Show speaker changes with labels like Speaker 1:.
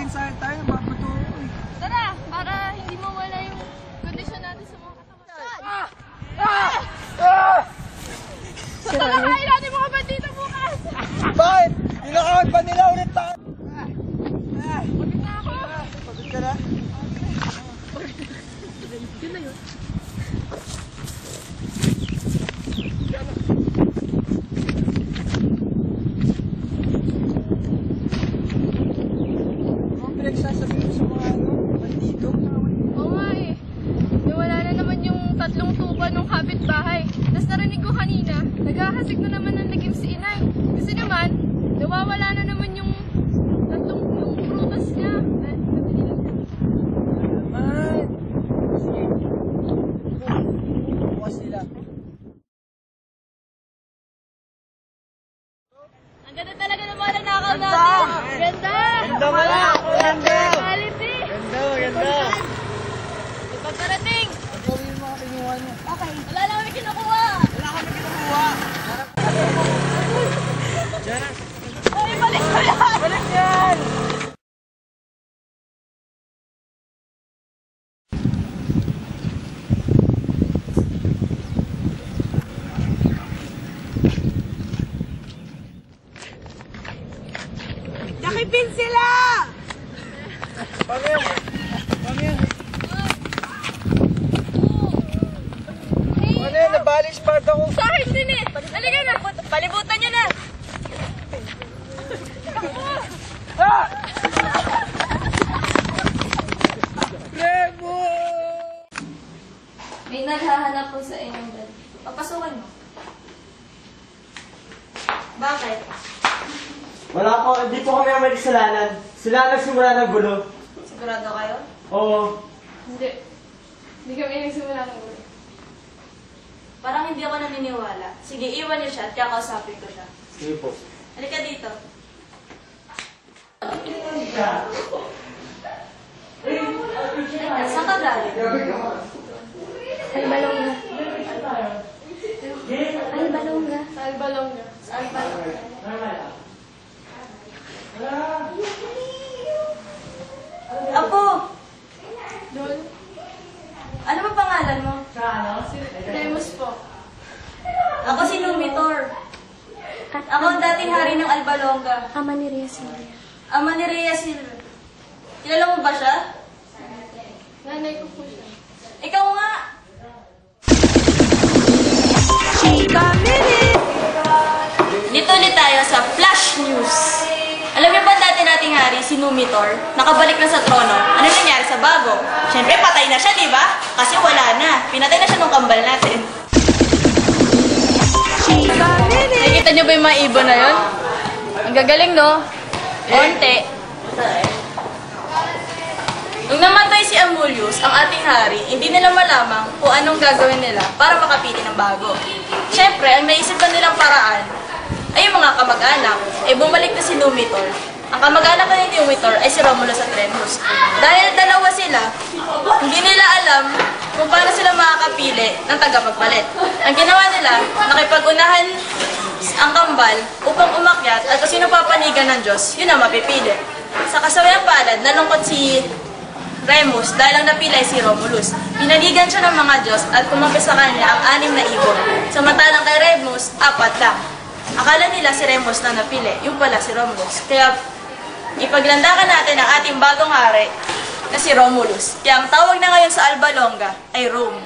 Speaker 1: mensahe tayo, mapatuloy.
Speaker 2: Tara, para hindi mawala yung kondisyon natin sa mga katawan. Tatalakayin natin mga bandito bukas!
Speaker 1: Bakit? Nilakawag pa nila ulit tayo.
Speaker 2: Pagod na ako.
Speaker 1: Pagod ka na?
Speaker 2: Yun na yun.
Speaker 1: Pinagsasabihin sa mga bandito.
Speaker 2: Oo nga eh. Nawala na naman yung 3 tuba ng kapitbahay. Tapos narinig ko kanina, naghahasik na naman ng lagim si inay. Kasi naman, nawawala na naman yung 3 yung prutas niya. Dahil nabili lang.
Speaker 1: Naman. Sige. Bukas nila.
Speaker 2: Ang ganda talaga ng mga nanakaw natin. Ganda!
Speaker 1: Ganda mo lang! Ganda!
Speaker 2: Quality!
Speaker 1: Ganda! Ganda!
Speaker 2: Pagkarating!
Speaker 1: Gawin yung mga kinuha niya.
Speaker 2: Okay. Wala na kami kinukuha!
Speaker 1: Wala kami kinukuha. Diyan.
Speaker 2: Ay, balik ko yan!
Speaker 1: Balik yan!
Speaker 3: Nakipin sila!
Speaker 1: Paano yan? Paano yan? Paano yan? Nabalis part ako.
Speaker 2: Sa akin din eh! Halika na! Palibutan niyo na!
Speaker 1: Ah! Remo!
Speaker 2: May naghahanap po sa inyong bed. Papasukan mo. Bakit?
Speaker 4: Wala po, hindi po kami ang may kasalanan. Sila nagsimula ng gulo.
Speaker 2: Sigurado kayo?
Speaker 4: Oo.
Speaker 2: Hindi. Hindi kami nagsimula ng gulo. Parang hindi ako naniniwala. Sige, iwan niyo siya at kakausapin ko siya.
Speaker 4: Sige po.
Speaker 2: Halika dito. Saan ka galing?
Speaker 5: Albalonga. Albalonga.
Speaker 2: Sa Albalonga. Sa Albalonga. Apo! Doon? Ano ba pangalan mo? Remus po. Ako si Numitor.
Speaker 5: At
Speaker 2: Ako ang dating hari ng Albalonga.
Speaker 5: ama ni Rhea Silvia.
Speaker 2: Ama ni Rhea Silvia. Kilala mo ba siya? Nanay ko po siya. Ikaw nga! Dito ulit tayo sa Flash News. Alam niyo ba dati nating hari, si Numitor, nakabalik na sa trono? Ano nangyari sa bago? Siyempre, patay na siya, di ba? Kasi wala na. Pinatay na siya nung kambal natin. Nakikita niyo ba yung mga ibon na yun? Ang gagaling, no? Onte. Nung namatay si Amulius, ang ating hari, hindi nila malamang kung anong gagawin nila para makapili ng bago. Siyempre, ang naisip pa nilang paraan ay yung mga kamag-anak. Bumalik na si Numitor. Ang kamag-anak na ni Numitor ay si Romulus at Remus. Dahil dalawa sila, hindi nila alam kung paano sila makakapili ng tagapagpalit. Ang ginawa nila, nakipag-unahan ang kambal upang umakyat at kung sino papanigan ng Diyos, yun ang mapipili. Sa kasawayang palad, nalungkot si Remus dahil ang napili ay si Romulus. Pinanigan siya ng mga Diyos at kumampi sa kanya ang 6 na ibon. Samantalang kay Remus, 4 lang. Akala nila si Remus na napili, yung pala si Romulus. Kaya ipaglandakan natin ang ating bagong hari na si Romulus. Kaya ang tawag na ngayon sa Albalonga ay Rome.